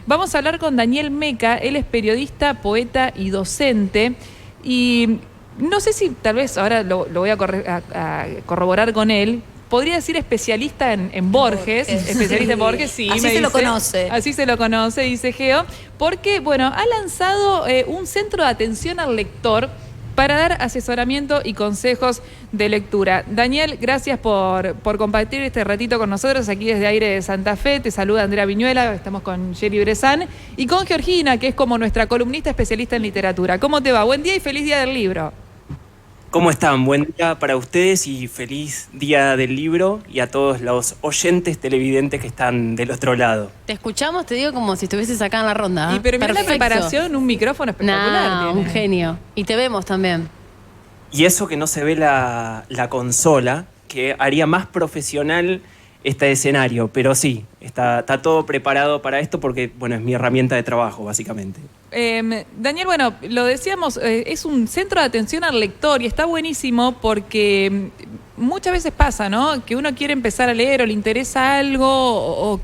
Vamos a hablar con Daniel Meca. Él es periodista, poeta y docente. Y no sé si tal vez ahora lo voy a corroborar con él. Podría decir especialista en Borges. Especialista en Borges, sí. Así se lo conoce. Así se lo conoce, dice Geo. Porque, bueno, ha lanzado un centro de atención al lector para dar asesoramiento y consejos de lectura. Daniel, gracias por compartir este ratito con nosotros aquí desde Aire de Santa Fe. Te saluda Andrea Viñuela, estamos con Jerry Brezán y con Georgina, que es como nuestra columnista especialista en literatura. ¿Cómo te va? Buen día y feliz día del libro. ¿Cómo están? Buen día para ustedes y feliz día del libro y a todos los oyentes televidentes que están del otro lado. Te escuchamos, te digo, como si estuvieses acá en la ronda. Pero mira la preparación, un micrófono espectacular. Un genio. Y te vemos también. Y eso que no se ve la consola, que haría más profesional este escenario, pero sí, está todo preparado para esto porque, bueno, es mi herramienta de trabajo, básicamente. Daniel, bueno, lo decíamos, es un centro de atención al lector y está buenísimo porque muchas veces pasa, ¿no? Que uno quiere empezar a leer o le interesa algo o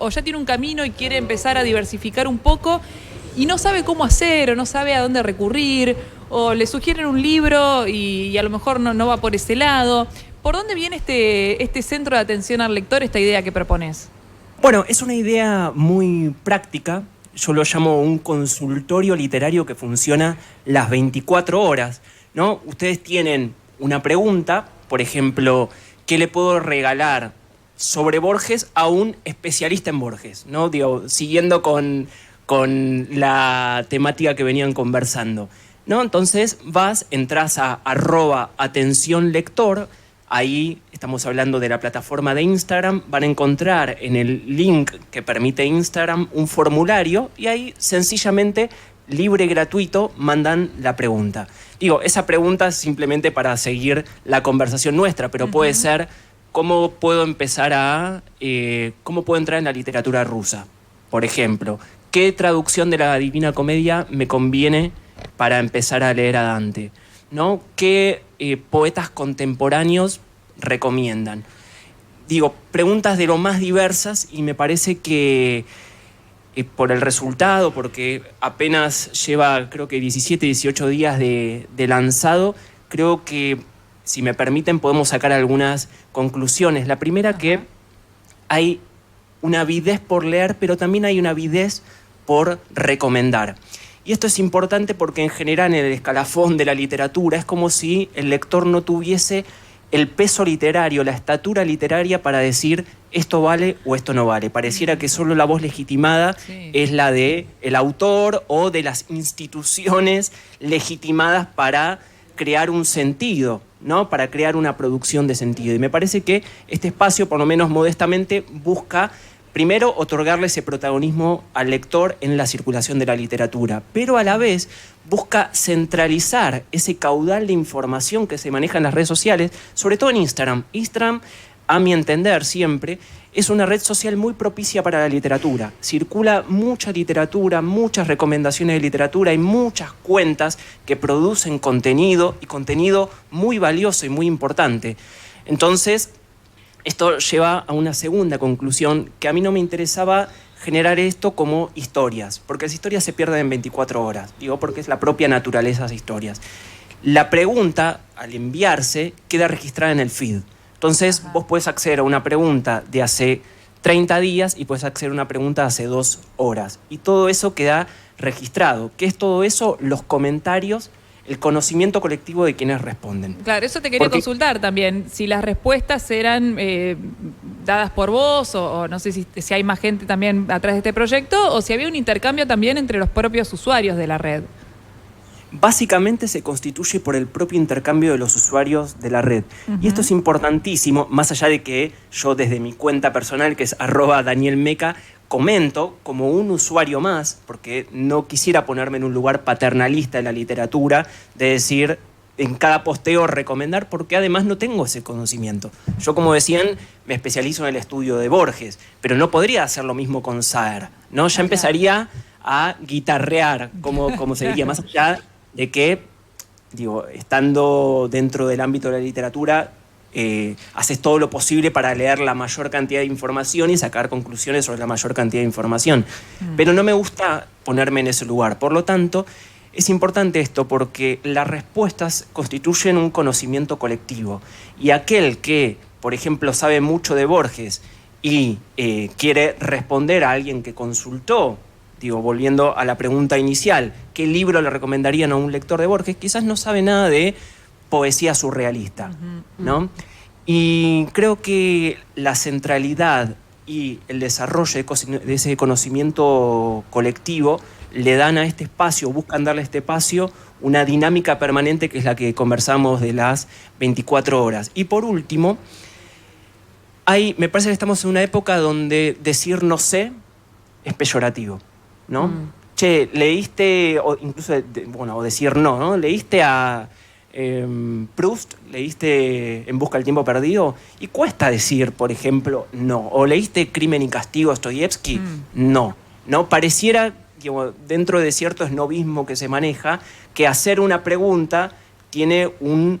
ya tiene un camino y quiere empezar a diversificar un poco y no sabe cómo hacer o no sabe a dónde recurrir o le sugieren un libro y a lo mejor no va por ese lado. ¿Por dónde viene este centro de atención al lector, esta idea que propones? Bueno, es una idea muy práctica. Yo lo llamo un consultorio literario que funciona las 24 horas, ¿no? Ustedes tienen una pregunta, por ejemplo, ¿qué le puedo regalar sobre Borges a un especialista en Borges? ¿No? Digo, siguiendo con la temática que venían conversando, ¿no? Entonces entras a @atenciónlector. Ahí estamos hablando de la plataforma de Instagram. Van a encontrar en el link que permite Instagram un formulario y ahí sencillamente, libre y gratuito, mandan la pregunta. Digo, esa pregunta es simplemente para seguir la conversación nuestra, pero puede ser ¿cómo puedo empezar cómo puedo entrar en la literatura rusa? Por ejemplo, ¿qué traducción de la Divina Comedia me conviene para empezar a leer a Dante? ¿No? ¿Qué poetas contemporáneos recomiendan? Digo, preguntas de lo más diversas y me parece que por el resultado, porque apenas lleva creo que 17, 18 días de lanzado, creo que, si me permiten, podemos sacar algunas conclusiones. La primera, que hay una avidez por leer, pero también hay una avidez por recomendar. Y esto es importante porque en general en el escalafón de la literatura es como si el lector no tuviese el peso literario, la estatura literaria para decir esto vale o esto no vale. Pareciera que solo la voz legitimada es la del autor o de las instituciones legitimadas para crear un sentido, ¿no? Para crear una producción de sentido. Y me parece que este espacio, por lo menos modestamente, busca primero otorgarle ese protagonismo al lector en la circulación de la literatura, pero a la vez busca centralizar ese caudal de información que se maneja en las redes sociales, sobre todo en Instagram. Instagram, a mi entender siempre, es una red social muy propicia para la literatura. Circula mucha literatura, muchas recomendaciones de literatura y muchas cuentas que producen contenido y contenido muy valioso y muy importante. Entonces, esto lleva a una segunda conclusión, que a mí no me interesaba generar esto como historias, porque las historias se pierden en 24 horas, digo, porque es la propia naturaleza de las historias. La pregunta, al enviarse, queda registrada en el feed. Entonces, vos podés acceder a una pregunta de hace 30 días y podés acceder a una pregunta de hace 2 horas. Y todo eso queda registrado. ¿Qué es todo eso? Los comentarios, el conocimiento colectivo de quienes responden. Claro, eso te quería consultar también, si las respuestas eran dadas por vos o no sé si hay más gente también atrás de este proyecto o si había un intercambio también entre los propios usuarios de la red. Básicamente se constituye por el propio intercambio de los usuarios de la red. Y esto es importantísimo, más allá de que yo desde mi cuenta personal, que es @DanielMeca, comento como un usuario más, porque no quisiera ponerme en un lugar paternalista de la literatura, de decir en cada posteo recomendar, porque además no tengo ese conocimiento. Yo, como decían, me especializo en el estudio de Borges, pero no podría hacer lo mismo con Saer, ¿no? Ya empezaría a guitarrear, como se diría, más allá de que, digo, estando dentro del ámbito de la literatura, haces todo lo posible para leer la mayor cantidad de información y sacar conclusiones sobre la mayor cantidad de información. Pero no me gusta ponerme en ese lugar. Por lo tanto, es importante esto porque las respuestas constituyen un conocimiento colectivo. Y aquel que, por ejemplo, sabe mucho de Borges y quiere responder a alguien que consultó, digo, volviendo a la pregunta inicial, ¿qué libro le recomendarían a un lector de Borges? Quizás no sabe nada de poesía surrealista, ¿no? Y creo que la centralidad y el desarrollo de ese conocimiento colectivo le dan a este espacio, buscan darle a este espacio una dinámica permanente que es la que conversamos de las 24 horas. Y por último, me parece que estamos en una época donde decir no sé es peyorativo, ¿no? Che, leíste, o incluso, o decir no, ¿no? Leíste a Proust, leíste En busca del tiempo perdido, y cuesta decir, por ejemplo, no. O leíste Crimen y castigo, Dostoyevsky, no. No pareciera, dentro de cierto esnobismo que se maneja, que hacer una pregunta tiene un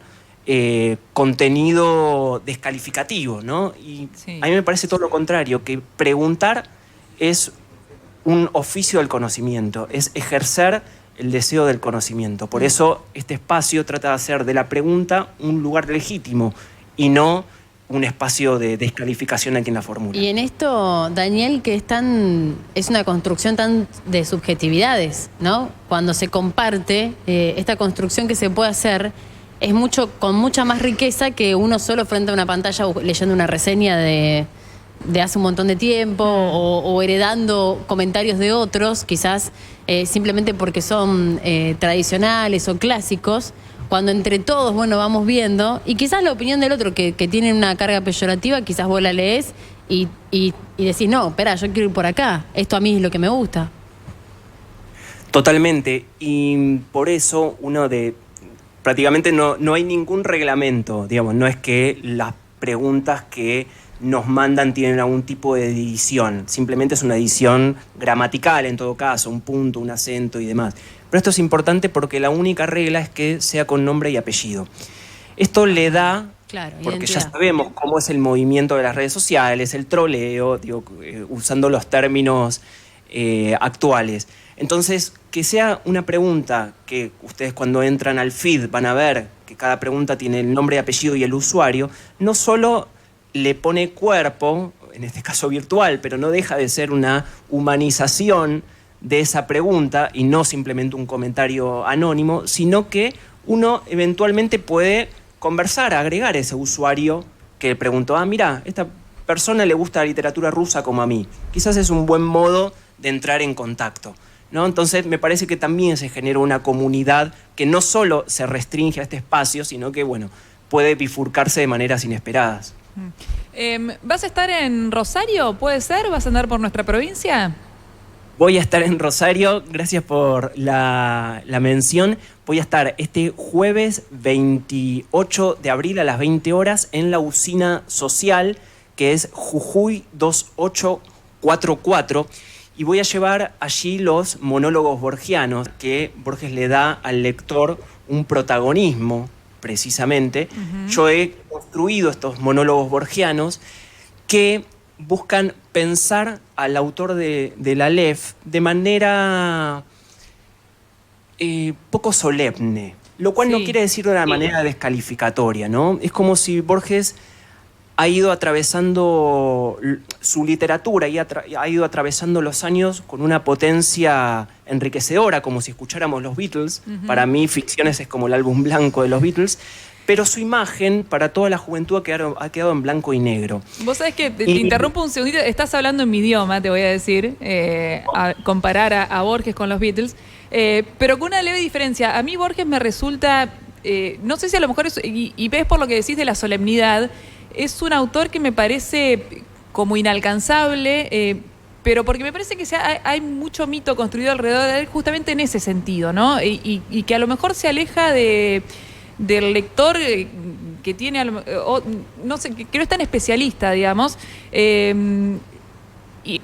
contenido descalificativo, ¿no? Y a mí me parece todo lo contrario, que preguntar es un oficio del conocimiento, es ejercer el deseo del conocimiento. Por eso este espacio trata de hacer de la pregunta un lugar legítimo y no un espacio de descalificación a quien la formula. Y en esto, Daniel, que es una construcción tan de subjetividades, ¿no? Cuando se comparte, esta construcción que se puede hacer es con mucha más riqueza que uno solo frente a una pantalla leyendo una reseña de hace un montón de tiempo o heredando comentarios de otros, quizás simplemente porque son tradicionales o clásicos, cuando entre todos, vamos viendo, y quizás la opinión del otro que tiene una carga peyorativa, quizás vos la lees y decís, no, espera, yo quiero ir por acá, esto a mí es lo que me gusta. Totalmente, y por eso prácticamente no hay ningún reglamento, digamos, no es que las preguntas que nos mandan tienen algún tipo de edición, simplemente es una edición gramatical en todo caso, un punto, un acento y demás. Pero esto es importante porque la única regla es que sea con nombre y apellido. Esto le da, porque identidad. Ya sabemos cómo es el movimiento de las redes sociales, el troleo, usando los términos actuales. Entonces, que sea una pregunta que ustedes cuando entran al feed van a ver que cada pregunta tiene el nombre y apellido y el usuario, no solo le pone cuerpo, en este caso virtual, pero no deja de ser una humanización de esa pregunta y no simplemente un comentario anónimo, sino que uno eventualmente puede conversar, agregar ese usuario que preguntó, mira, esta persona le gusta la literatura rusa como a mí. Quizás es un buen modo de entrar en contacto, ¿no? Entonces me parece que también se genera una comunidad que no solo se restringe a este espacio, sino que, puede bifurcarse de maneras inesperadas. ¿Vas a estar en Rosario? ¿Puede ser? ¿Vas a andar por nuestra provincia? Voy a estar en Rosario, gracias por la mención. Voy a estar este jueves 28 de abril a las 20 horas en la usina social, que es Jujuy 2844. Y voy a llevar allí los monólogos borgianos, que Borges le da al lector un protagonismo, precisamente. Yo he construido estos monólogos borgianos que buscan pensar al autor de la Aleph de manera poco solemne, lo cual no quiere decir de una manera descalificatoria, ¿no? Es como si Borges ha ido atravesando su literatura y ha ido atravesando los años con una potencia enriquecedora, como si escucháramos los Beatles. Para mí, Ficciones es como el álbum blanco de los Beatles, pero su imagen para toda la juventud ha quedado en blanco y negro. Vos sabés que te interrumpo un segundito, estás hablando en mi idioma, te voy a decir, a comparar a Borges con los Beatles, pero con una leve diferencia. A mí Borges me resulta, no sé si a lo mejor es, y ves por lo que decís de la solemnidad, es un autor que me parece como inalcanzable, pero porque me parece que hay mucho mito construido alrededor de él justamente en ese sentido, ¿no? Y que a lo mejor se aleja del lector que tiene, no sé, que no es tan especialista, digamos, y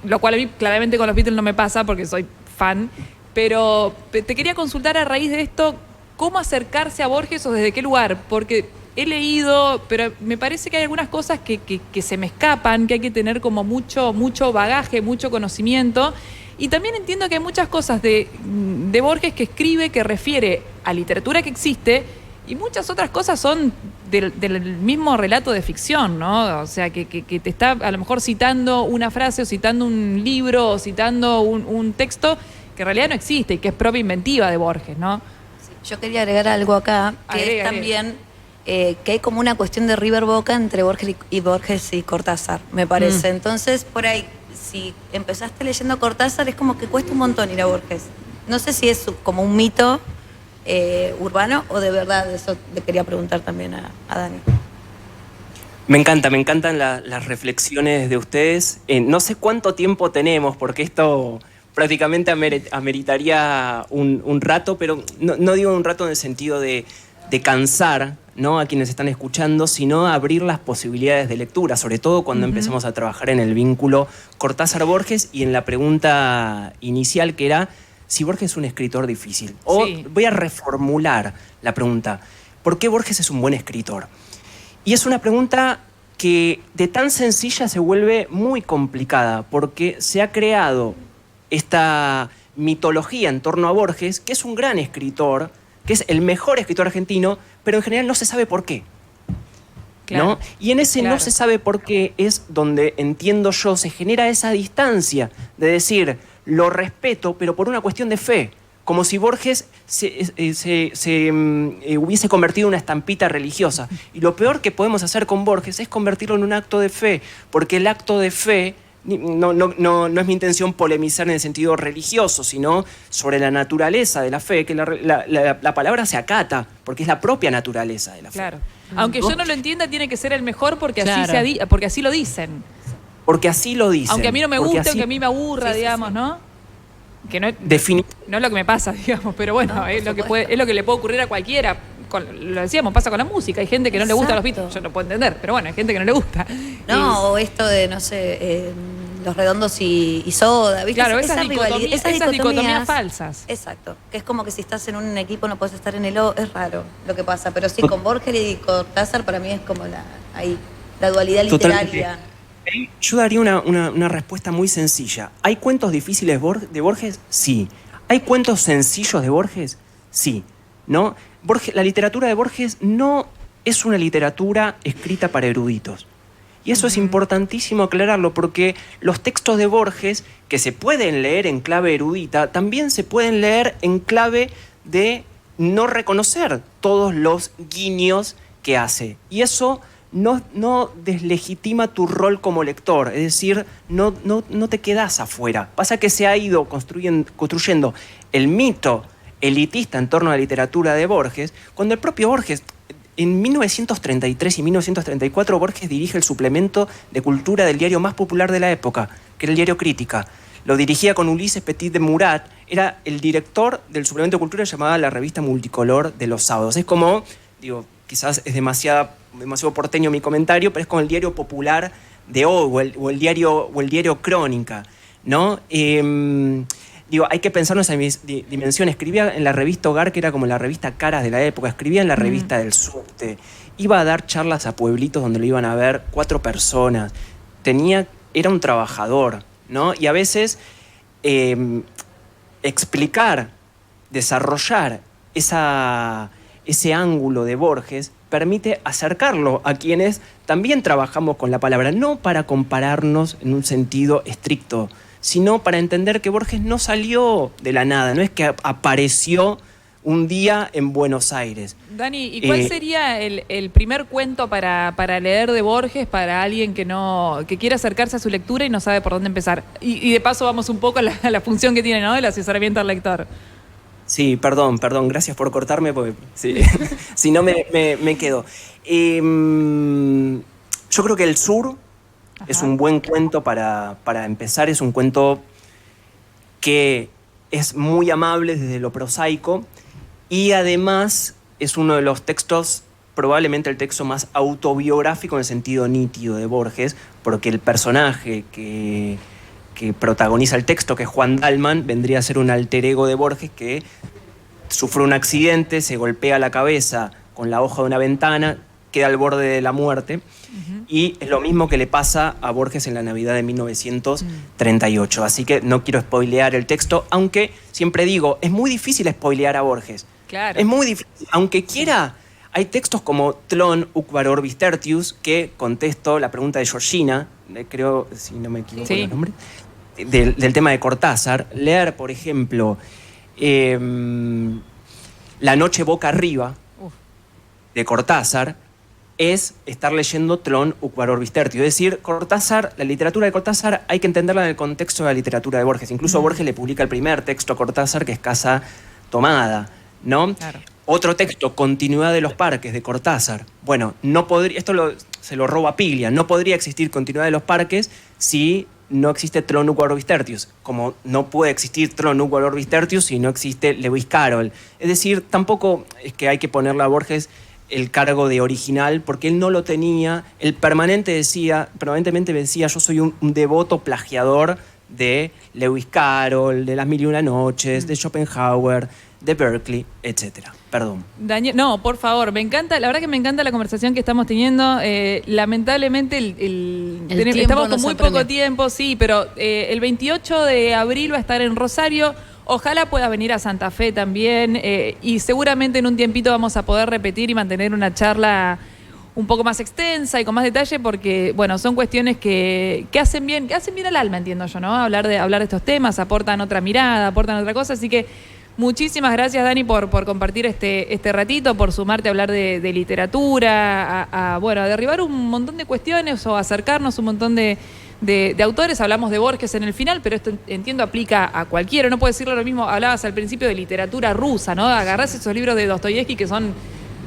lo cual a mí claramente con los Beatles no me pasa porque soy fan, pero te quería consultar a raíz de esto, ¿cómo acercarse a Borges o desde qué lugar? Porque he leído, pero me parece que hay algunas cosas que se me escapan, que hay que tener como mucho bagaje, mucho conocimiento. Y también entiendo que hay muchas cosas de Borges que escribe que refiere a literatura que existe y muchas otras cosas son del mismo relato de ficción, ¿no? O sea, que te está a lo mejor citando una frase o citando un libro o citando un texto que en realidad no existe y que es propia inventiva de Borges, ¿no? Sí, yo quería agregar algo acá, que es también que hay como una cuestión de River Boca entre Borges y Cortázar, me parece. Entonces, por ahí, si empezaste leyendo Cortázar, es como que cuesta un montón ir a Borges. No sé si es como un mito urbano o de verdad, eso le quería preguntar también a Dani. Me encantan las reflexiones de ustedes. No sé cuánto tiempo tenemos, porque esto prácticamente ameritaría un rato, pero no digo un rato en el sentido de cansar, ¿no?, a quienes están escuchando, sino abrir las posibilidades de lectura, sobre todo cuando empezamos a trabajar en el vínculo Cortázar-Borges y en la pregunta inicial que era si Borges es un escritor difícil. O voy a reformular la pregunta, ¿por qué Borges es un buen escritor? Y es una pregunta que de tan sencilla se vuelve muy complicada, porque se ha creado esta mitología en torno a Borges, que es un gran escritor, que es el mejor escritor argentino, pero en general no se sabe por qué. Claro, ¿no? Y en ese no se sabe por qué es donde, entiendo yo, se genera esa distancia de decir, lo respeto, pero por una cuestión de fe. Como si Borges se hubiese convertido en una estampita religiosa. Y lo peor que podemos hacer con Borges es convertirlo en un acto de fe, porque el acto de fe, no es mi intención polemizar en el sentido religioso, sino sobre la naturaleza de la fe, que la palabra se acata, porque es la propia naturaleza de la fe. Claro. Aunque yo no lo entienda, tiene que ser el mejor porque, porque así lo dicen. Porque así lo dicen. Aunque a mí no me guste, aunque a mí me aburra, digamos, ¿no? Que no es lo que me pasa, digamos, pero bueno, es lo que le puede ocurrir a cualquiera. Lo decíamos, pasa con la música. Hay gente que no le gusta los Beatles, yo no puedo entender, pero bueno, hay gente que no le gusta. No, o esto de, no sé, Los Redondos y Soda, ¿viste? Claro, esas dicotomías falsas. Exacto, que es como que si estás en un equipo no puedes estar en el otro, es raro lo que pasa, pero sí, con Borges y Cortázar para mí es como la dualidad literaria. Yo daría una respuesta muy sencilla. ¿Hay cuentos difíciles de Borges? Sí. ¿Hay cuentos sencillos de Borges? Sí. ¿No? La literatura de Borges no es una literatura escrita para eruditos. Y eso es importantísimo aclararlo, porque los textos de Borges, que se pueden leer en clave erudita, también se pueden leer en clave de no reconocer todos los guiños que hace. Y eso no deslegitima tu rol como lector, es decir, no te quedas afuera. Pasa que se ha ido construyendo el mito elitista en torno a la literatura de Borges, cuando el propio Borges, en 1933 y 1934, Borges dirige el suplemento de cultura del diario más popular de la época, que era el diario Crítica. Lo dirigía con Ulises Petit de Murat, era el director del suplemento de cultura llamada La Revista Multicolor de los sábados. Es como, digo, quizás es demasiado porteño mi comentario, pero es como el diario popular de hoy, o el diario Crónica, ¿no? Hay que pensar en esa dimensión. Escribía en la revista Hogar, que era como la revista Caras de la época, escribía en la revista del Subte, iba a dar charlas a pueblitos donde lo iban a ver 4 personas, era un trabajador, ¿no? Y a veces explicar, desarrollar ese ángulo de Borges permite acercarlo a quienes también trabajamos con la palabra, no para compararnos en un sentido estricto, sino para entender que Borges no salió de la nada, no es que apareció un día en Buenos Aires. Dani, ¿y cuál sería el primer cuento para leer de Borges para alguien que quiere acercarse a su lectura y no sabe por dónde empezar? Y de paso vamos un poco a la función que tiene, ¿no?, el asesoramiento al lector. Sí, perdón, gracias por cortarme, porque si no me quedo. Yo creo que El Sur es un buen cuento para empezar. Es un cuento que es muy amable desde lo prosaico y además es uno de los textos, probablemente el texto más autobiográfico en el sentido nítido de Borges, porque el personaje que protagoniza el texto, que es Juan Dalman, vendría a ser un alter ego de Borges que sufre un accidente, se golpea la cabeza con la hoja de una ventana, queda al borde de la muerte. Y es lo mismo que le pasa a Borges en la Navidad de 1938. Así que no quiero spoilear el texto, aunque siempre digo, es muy difícil spoilear a Borges. Claro. Es muy difícil. Aunque quiera, hay textos como Tlön uqvar orbis tertius, que contesto la pregunta de Georgina, creo, si no me equivoco el nombre, del tema de Cortázar. Leer, por ejemplo, La noche boca arriba, de Cortázar, es estar leyendo Tlön uqvar orbis tertius. Es decir, Cortázar, la literatura de Cortázar hay que entenderla en el contexto de la literatura de Borges. Incluso Borges le publica el primer texto a Cortázar, que es Casa Tomada, ¿no? Claro. Otro texto, Continuidad de los parques, de Cortázar. Bueno, no podría, se lo roba Piglia, no podría existir Continuidad de los parques si no existe Tlön uqvar orbis tertius, como no puede existir Tlön uqvar orbis tertius si no existe Lewis Carroll. Es decir, tampoco es que hay que ponerle a Borges el cargo de original, porque él no lo tenía. Él permanentemente decía, yo soy un devoto plagiador de Lewis Carroll, de Las Mil y Una Noches, de Schopenhauer, de Berkeley, etc. Perdón. Daniel, no, por favor, me encanta, la verdad que me encanta la conversación que estamos teniendo. Lamentablemente estamos con muy poco tiempo, sí, pero el 28 de abril va a estar en Rosario. Ojalá puedas venir a Santa Fe también, y seguramente en un tiempito vamos a poder repetir y mantener una charla un poco más extensa y con más detalle, porque bueno, son cuestiones que hacen bien al alma, entiendo yo, ¿no? Hablar de estos temas, aportan otra mirada, aportan otra cosa, así que muchísimas gracias, Dani, por compartir este ratito, por sumarte a hablar de literatura, bueno, a derribar un montón de cuestiones o acercarnos un montón de autores. Hablamos de Borges en el final, pero esto entiendo aplica a cualquiera. No puedo decirlo lo mismo, hablabas al principio de literatura rusa, ¿no? Agarrás esos libros de Dostoyevsky que son,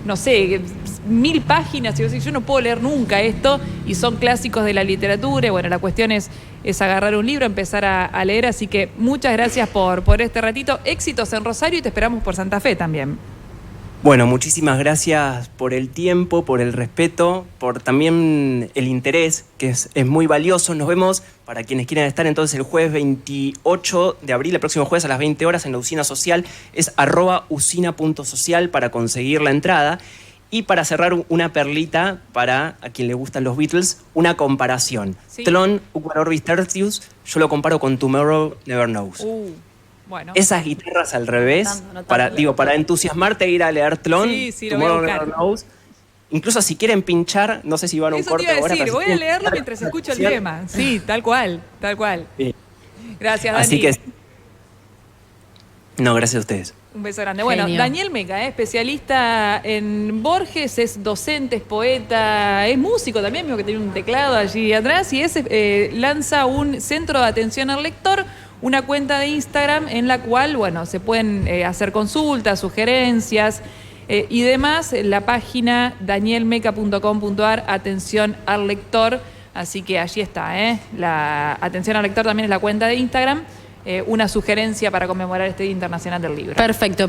no sé, 1000 páginas y vos decís, yo no puedo leer nunca esto, y son clásicos de la literatura. Y bueno, la cuestión es agarrar un libro, empezar a leer. Así que muchas gracias por este ratito. Éxitos en Rosario y te esperamos por Santa Fe también. Bueno, muchísimas gracias por el tiempo, por el respeto, por también el interés, que es muy valioso. Nos vemos, para quienes quieran estar, entonces el jueves 28 de abril, el próximo jueves a las 20 horas en la Usina Social. Es @usina.social para conseguir la entrada. Y para cerrar, una perlita para a quien le gustan los Beatles, una comparación. Sí. Tlön uqvar orbis tertius, yo lo comparo con Tomorrow Never Knows. Bueno. Esas guitarras al revés, para entusiasmarte e ir a leer Tlön, sí, lo voy a buscar. Never Knows. Incluso si quieren pinchar, no sé si van a un Eso corte te iba a ahora. decir, voy a leerlo mientras escucho el tema. Sí, tal cual. Sí. Gracias, Dani. Así que, no, gracias a ustedes. Un beso grande. Bueno, Genio. Daniel Meca, especialista en Borges, es docente, es poeta, es músico también, mismo que tiene un teclado allí atrás, y lanza un centro de atención al lector, una cuenta de Instagram en la cual, bueno, se pueden hacer consultas, sugerencias y demás. La página danielmeca.com.ar, atención al lector. Así que allí está, la atención al lector también es la cuenta de Instagram. Una sugerencia para conmemorar este Día Internacional del Libro. Perfecto.